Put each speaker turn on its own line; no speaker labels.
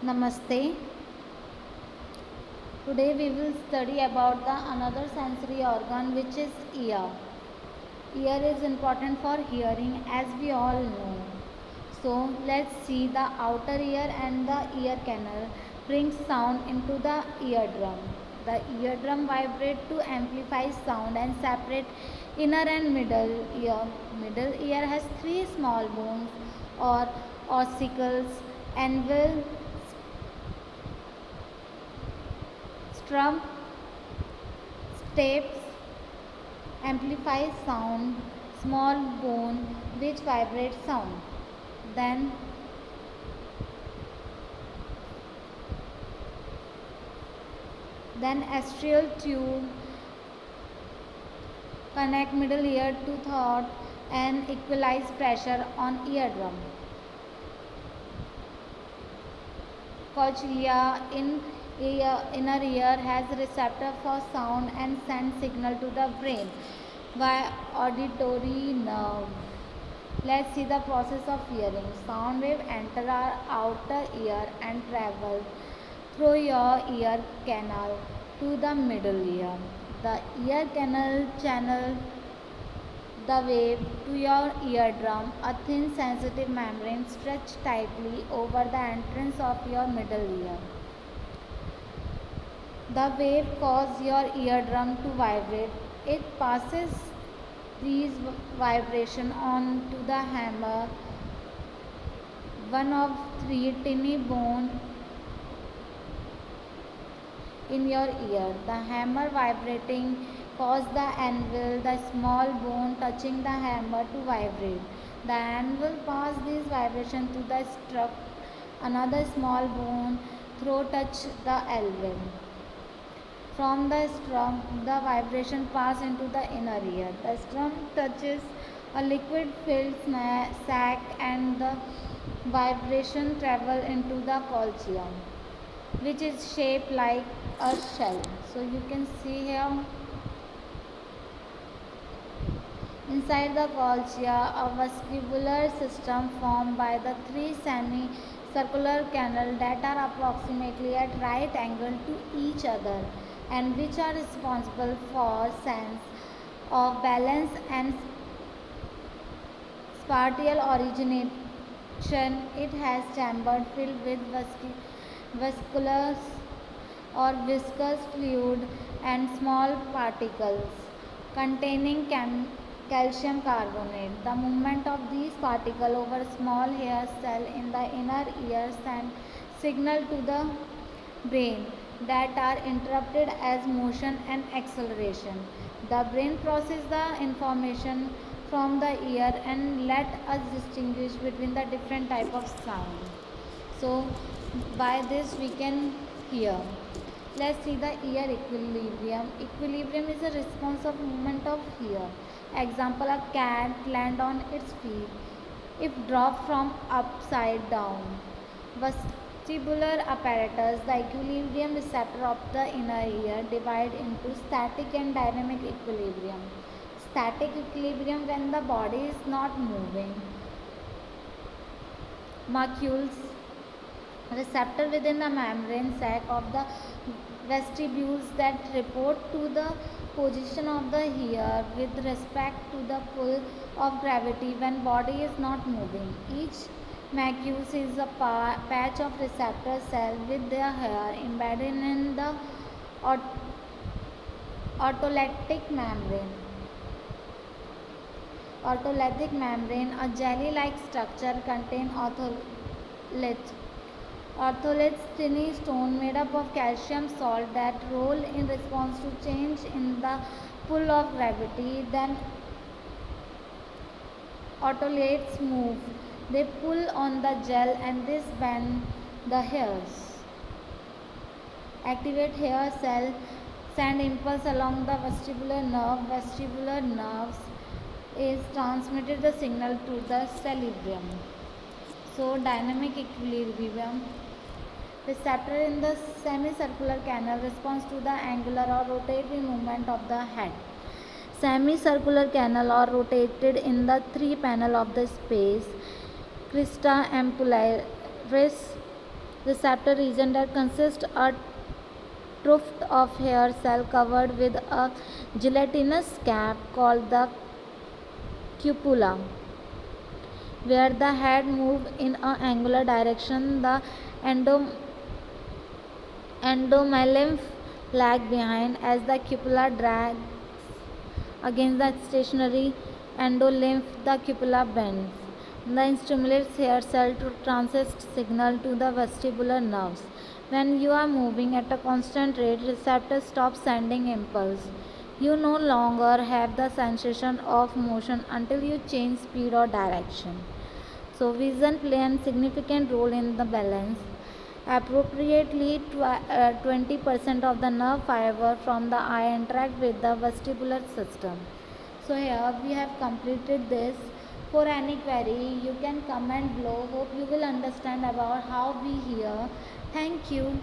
Namaste. Today we will study about the another sensory organ which is ear. Ear is important for hearing as we all know. So let's see the outer ear and the ear canal brings sound into the eardrum. The eardrum vibrates to amplify sound and separate inner and middle ear. Middle ear has three small bones or ossicles and will strum, steps, amplifies sound, small bone which vibrates sound. Then astrial tube connect middle ear to throat and equalize pressure on eardrum. Cochlea in inner ear has receptor for sound and sends signal to the brain via auditory nerve. Let's see the process of hearing. Sound wave enter our outer ear and travel through your ear canal to the middle ear. The ear canal channel the wave to your eardrum. A thin sensitive membrane stretched tightly over the entrance of your middle ear. The wave causes your eardrum to vibrate. It passes these vibration on to the hammer, one of three tiny bones in your ear. The hammer vibrating causes the anvil, the small bone touching the hammer to vibrate. The anvil passes this vibration to the struck, another small bone through touch the anvil. From the strum, the vibration passes into the inner ear. The strum touches a liquid-filled sac and the vibration travels into the cochlea, which is shaped like a shell. So you can see here, inside the cochlea, a vestibular system formed by the three semicircular canals that are approximately at right angle to each other and which are responsible for sense of balance and spatial origination. It has chamber filled with vasculars or viscous fluid and small particles containing calcium carbonate. The movement of these particles over small hair cell in the inner ear send signal to the brain that are interrupted as motion and acceleration. The brain processes the information from the ear and let us distinguish between the different type of sound. So by this we can hear. Let's see the ear equilibrium. Equilibrium is a response of movement of ear. Example, a cat land on its feet if dropped from upside down. Vestibular apparatus, the equilibrium receptor of the inner ear, divide into static and dynamic equilibrium. Static equilibrium when the body is not moving. Macules, receptor within the membrane sac of the vestibules that report to the position of the ear with respect to the pull of gravity when body is not moving. Each macule is a patch of receptor cell with their hair embedded in the autolytic membrane. Autolytic membrane, a jelly-like structure, contains ortholiths. Ortholiths, tiny stone made up of calcium salt that roll in response to change in the pull of gravity. Then otoliths move. They pull on the gel and this bend the hairs. Activate hair cell, send impulse along the vestibular nerve. Vestibular nerves is transmitted the signal to the cerebrum. So dynamic equilibrium, receptor in the semicircular canal responds to the angular or rotatory movement of the head. Semicircular canal are rotated in the three panel of the space. Crista ampularis receptor region that consists a tuft of hair cell covered with a gelatinous cap called the cupula. Where the head moves in an angular direction, the endo- endomelymph lag behind as the cupula drags against the stationary endolymph. The cupula bends. The stimulates hair cell to transmit signal to the vestibular nerves. When you are moving at a constant rate, receptors stop sending impulse. You no longer have the sensation of motion until you change speed or direction. So, vision plays a significant role in the balance. Appropriately, 20% of the nerve fiber from the eye interact with the vestibular system. So, here we have completed this. For any query, you can comment below. Hope you will understand about how we hear. Thank you.